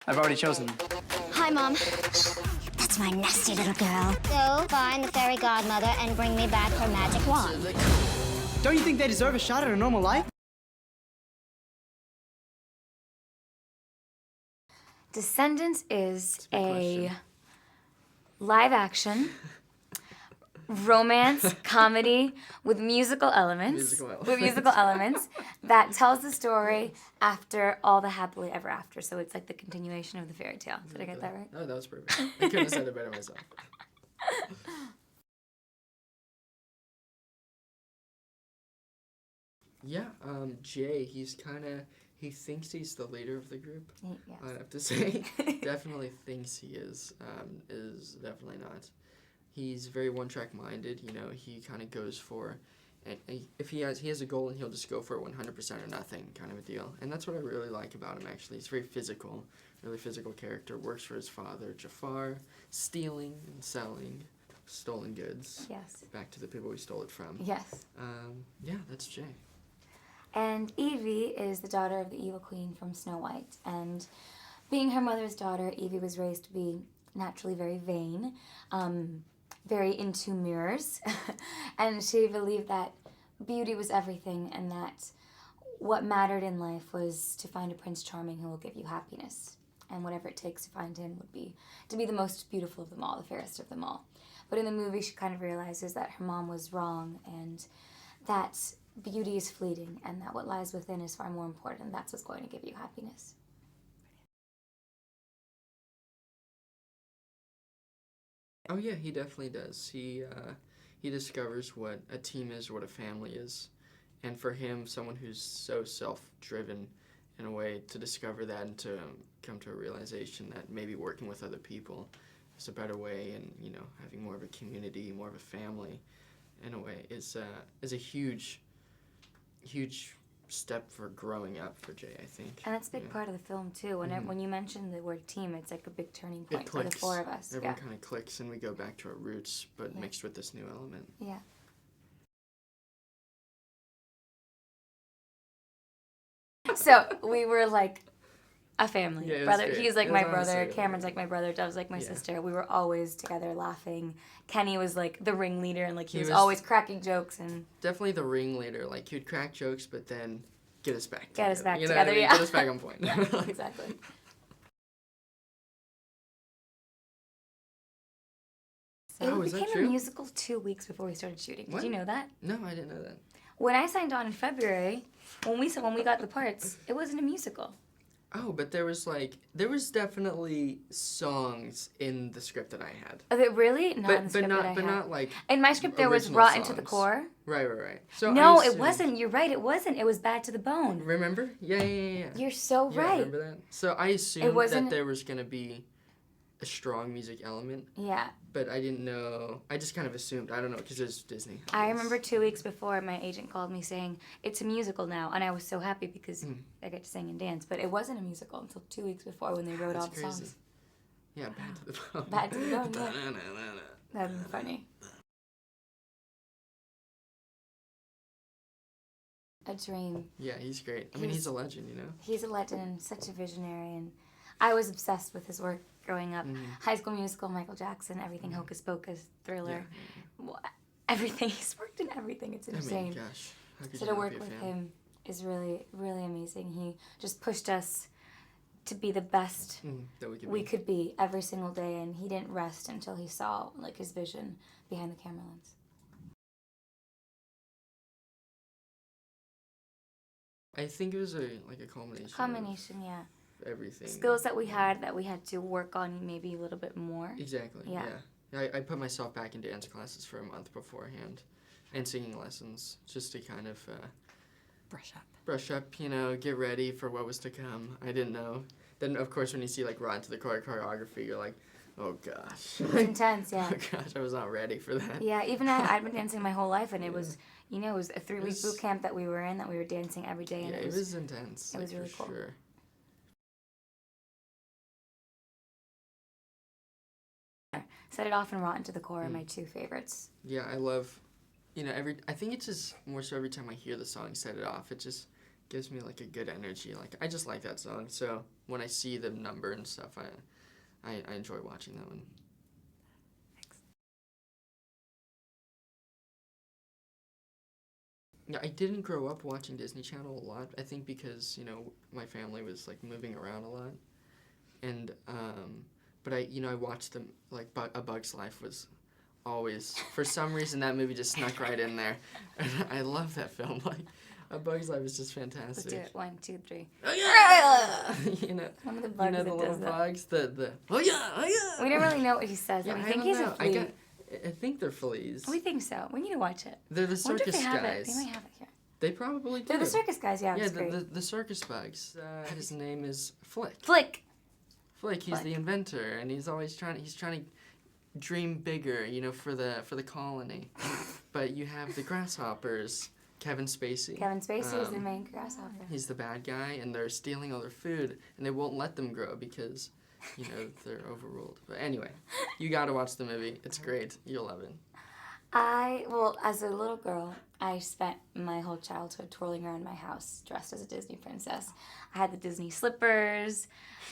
I've already chosen. Hi, Mom. That's my nasty little girl. Go find the fairy godmother and bring me back her magic wand. Don't you think they deserve a shot at a normal life? Descendants is a live-action romance comedy with musical elements. That tells the story after all the happily ever after. So it's like the continuation of the fairy tale. Did I get that right? No, that was perfect. I couldn't have said it better myself. Yeah, Jay, he thinks he's the leader of the group. Yes. I'd have to say. Definitely thinks he is definitely not. He's very one-track minded, you know, he kind of goes for, and if he has a goal and he'll just go for it 100% or nothing kind of a deal. And that's what I really like about him, actually. He's very physical, really physical character, works for his father, Jafar, stealing and selling stolen goods. Yes. Back to the people we stole it from. Yes. Yeah, that's Jay. And Evie is the daughter of the evil queen from Snow White. And being her mother's daughter, Evie was raised to be naturally very vain, very into mirrors. And she believed that beauty was everything and that what mattered in life was to find a Prince Charming who will give you happiness. And whatever it takes to find him would be to be the most beautiful of them all, the fairest of them all. But in the movie, she kind of realizes that her mom was wrong and that beauty is fleeting and that what lies within is far more important, and that's what's going to give you happiness. Oh yeah, he definitely does. He discovers what a team is, what a family is, and for him, someone who's so self-driven in a way, to discover that and to come to a realization that maybe working with other people is a better way, and you know, having more of a community, more of a family, in a way, is a huge step for growing up for Jay, I think. And that's a big part of the film too. When you mention the word team, it's like a big turning point for the four of us. Everyone kind of clicks, and we go back to our roots, but mixed with this new element. Yeah. So we were like a family. Yeah, brother. He's like my honestly brother. really Cameron's like my brother. Dov's like my sister. We were always together laughing. Kenny was like the ringleader, and like he was always cracking jokes and definitely the ringleader. Like he would crack jokes, but then get us back together. Get us back you know together. what I mean? Yeah. Get us back on point. Yeah, exactly. So it became a musical 2 weeks before we started shooting. Did you know that? No, I didn't know that. When I signed on in February, when we got the parts, it wasn't a musical. Oh, but there was definitely songs in the script that I had. Oh, really? Not in the script that I had. But not like in my script there was original Rotten to the songs. Core. Right. So No, it wasn't. You're right. It wasn't. It was Bad to the Bone. Remember? Yeah. You're so Yeah, right. remember that? So I assumed that there was gonna be a strong music element. Yeah. But I didn't know. I just kind of assumed. I don't know, because it's Disney. I remember 2 weeks before my agent called me saying, it's a musical now. And I was so happy because I get to sing and dance. But it wasn't a musical until 2 weeks before when they wrote all the songs. Yeah, Bad to the Bone. Bad to the Bone, yeah. That'd be funny. A dream. Yeah, he's great. I mean, he's a legend, you know? He's a legend and such a visionary. And I was obsessed with his work growing up. High School Musical, Michael Jackson, everything, Hocus Pocus, Thriller. Yeah. Everything. He's worked in everything. It's insane. I mean, gosh. So to work with him is really, really amazing. He just pushed us to be the best that we could be every single day, and he didn't rest until he saw like his vision behind the camera lens. I think it was a culmination. Combination, yeah. Everything. Skills that we had to work on maybe a little bit more. Exactly. Yeah. I put myself back in dance classes for a month beforehand, and singing lessons just to kind of brush up. You know, get ready for what was to come. I didn't know. Then of course when you see like Rotten to the Core choreography, you're like, oh gosh. It's intense, yeah. Oh gosh, I was not ready for that. Yeah, even I'd been dancing my whole life, and it was, you know, it was a 3-week boot camp that we were in, that we were dancing every day. And it was intense. It was really cool. Sure. Set It Off and Rotten to the Core are my two favorites. Yeah, I love, you know, I think it's just more so every time I hear the song Set It Off, it just gives me like a good energy. Like I just like that song. So when I see the number and stuff, I enjoy watching that one. Yeah, I didn't grow up watching Disney Channel a lot. I think because, my family was like moving around a lot. And but I watched them, like A Bug's Life was always, for some reason that movie just snuck right in there. And I love that film. Like A Bug's Life is just fantastic. Let's do it. 1, 2, 3. Oh yeah. One of the bugs the that little does that. bugs, the oh yeah. We don't really know what he says. Yeah, we I think don't he's know. a flea. I think they're fleas. We think so. We need to watch it. They're the I wonder if circus they have guys. it. They might have it here. They probably do. They're the circus guys, yeah. Yeah, It's great. the circus bugs. His name is Flick. Flick. Flick, he's Flick. the inventor, and he's trying to dream bigger, for the colony. But you have the grasshoppers, Kevin Spacey. Kevin Spacey is the main grasshopper. He's the bad guy, and they're stealing all their food, and they won't let them grow because, they're overruled. But anyway, you gotta watch the movie. It's great. You'll love it. As a little girl, I spent my whole childhood twirling around my house dressed as a Disney princess. I had the Disney slippers,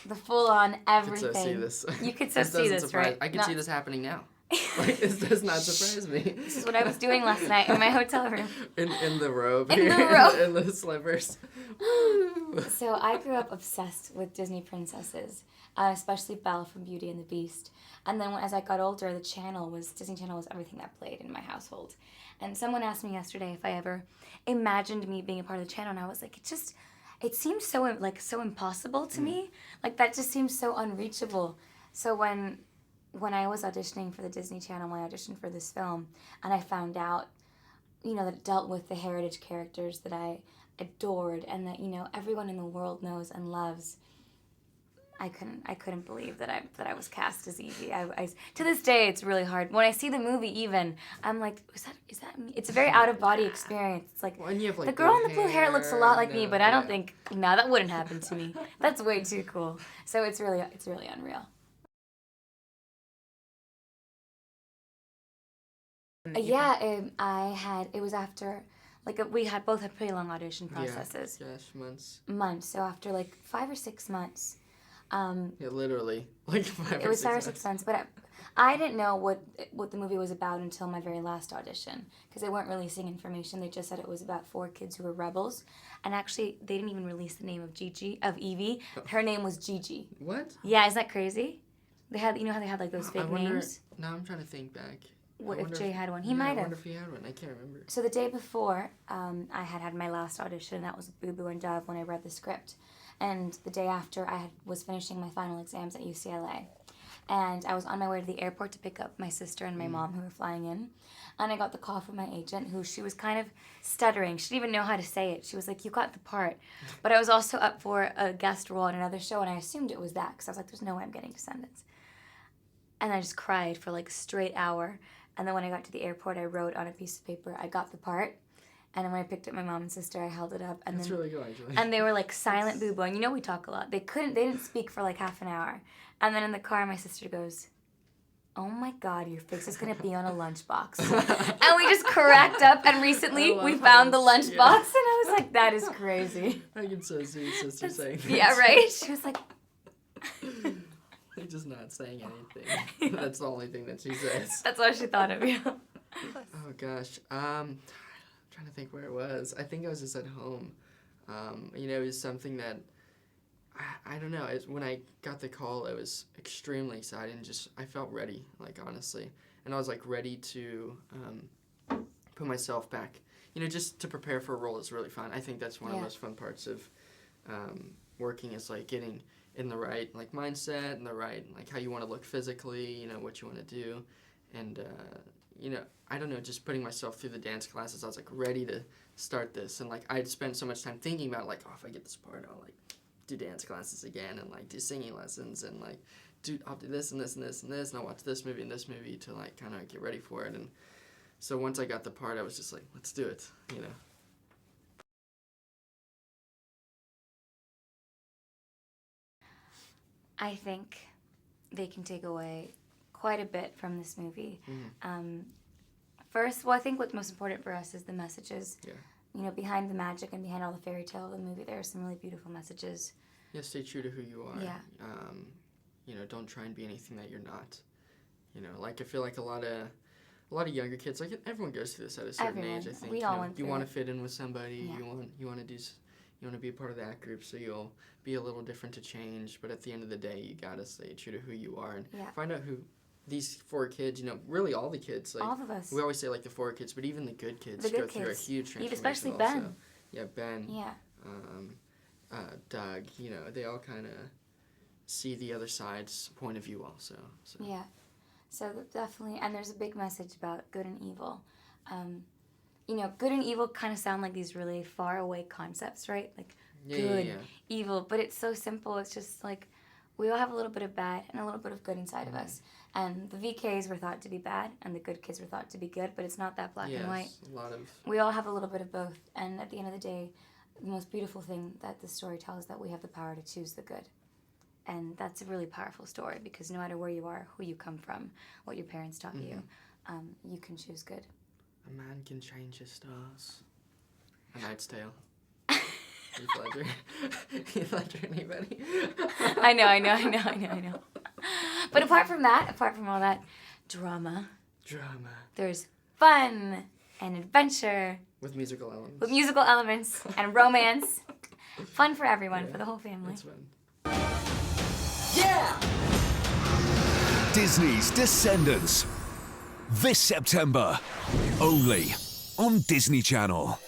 the full-on everything. I could so see this. You could so This see doesn't this, surprise- right? I could see this happening now. Like, this does not surprise me. This is what I was doing last night in my hotel room. In the robe. In here, the robe. In the slippers. So I grew up obsessed with Disney princesses, especially Belle from Beauty and the Beast. And then as I got older, Disney Channel was everything that played in my household. And someone asked me yesterday if I ever imagined me being a part of the channel, and I was like, it seems so impossible to me. Like that just seems so unreachable. So when I was auditioning for the Disney Channel, when I auditioned for this film, and I found out, that it dealt with the heritage characters that I adored and that, everyone in the world knows and loves, I couldn't believe that I was cast as Evie. I to this day, it's really hard. When I see the movie even, I'm like, is that me? It's a very out-of-body experience. It's like, and you have, like, the girl in the blue hair looks a lot like me, but I don't think, that wouldn't happen to me. That's way too cool. So it's really unreal. It was after, we both had pretty long audition processes. Yeah, Months. So after 5 or 6 months. Yeah, literally. 5 or 6 months. It was 5 or 6 months, but I didn't know what the movie was about until my very last audition, because they weren't releasing information. They just said it was about 4 kids who were rebels, and actually they didn't even release the name of Evie. Her name was Gigi. What? Yeah, isn't that crazy? They had, how they had those fake names? Now I'm trying to think back. What if Jay had one? He might have. I wonder if he had one. I can't remember. So the day before, I had my last audition, and that was with Booboo and Dove when I read the script. And the day after, I was finishing my final exams at UCLA. And I was on my way to the airport to pick up my sister and my mom who were flying in. And I got the call from my agent, she was kind of stuttering. She didn't even know how to say it. She was like, you got the part. But I was also up for a guest role in another show, and I assumed it was that, because I was like, there's no way I'm getting Descendants. And I just cried for a straight hour. And then when I got to the airport, I wrote on a piece of paper, I got the part. And then when I picked up my mom and sister, I held it up. And That's really cool, actually. And they were silent Booboo. And we talk a lot. They didn't speak for half an hour. And then in the car, my sister goes, oh my God, your face is going to be on a lunchbox. And we just cracked up. And recently, we found the lunchbox. Yeah. And I was like, that is crazy. I can so see your sister saying that. Yeah, right? She was like... They're just not saying anything. That's the only thing that she says. That's what she thought of you. Oh, gosh. I'm trying to think where it was. I think I was just at home. It was something that, I don't know. When I got the call, I was extremely excited and I felt ready, honestly. And I was, ready to put myself back. Just to prepare for a role is really fun. I think that's one of the most fun parts of working is, getting in the right, mindset and the right, how you want to look physically, what you want to do. And, I don't know, just putting myself through the dance classes, I was, ready to start this. And, I'd spent so much time thinking about, if I get this part, I'll, do dance classes again and, do singing lessons and, I'll do this and this and this and this, and I'll watch this movie and this movie to, kind of get ready for it. And so once I got the part, I was just let's do it, I think they can take away quite a bit from this movie. Mm-hmm. First, I think what's most important for us is the messages. Yeah. behind the magic and behind all the fairy tale of the movie, there are some really beautiful messages. Yeah, stay true to who you are. Yeah. Don't try and be anything that you're not. Like I feel like a lot of younger kids, like everyone goes through this at a certain age. I think we all went you through want it. to fit in with somebody. Yeah. You want to be a part of that group, so you'll be a little different to change. But at the end of the day, you gotta stay true to who you are and find out who these 4 kids. Really all the kids. Like all of us. we always say like the 4 kids, but even the good kids The good go through a kids. huge transformation. Especially also. Ben. Yeah, Ben. Yeah. Doug. They all kind of see the other side's point of view also. So. Yeah. So definitely, and there's a big message about good and evil. Good and evil kind of sound like these really far away concepts, right? Like good, evil, but it's so simple. It's just like we all have a little bit of bad and a little bit of good inside of us. And the VKs were thought to be bad, and the good kids were thought to be good, but it's not that black and white. A lot of. We all have a little bit of both, and at the end of the day, the most beautiful thing that the story tells is that we have the power to choose the good. And that's a really powerful story, because no matter where you are, who you come from, what your parents taught you, you can choose good. A man can change his stars. A Knight's Tale. You flatter anybody? I know. But apart from all that drama, there's fun and adventure. With musical elements. And romance. Fun for everyone, for the whole family. That's fun. Yeah! Disney's Descendants. This September. Only on Disney Channel.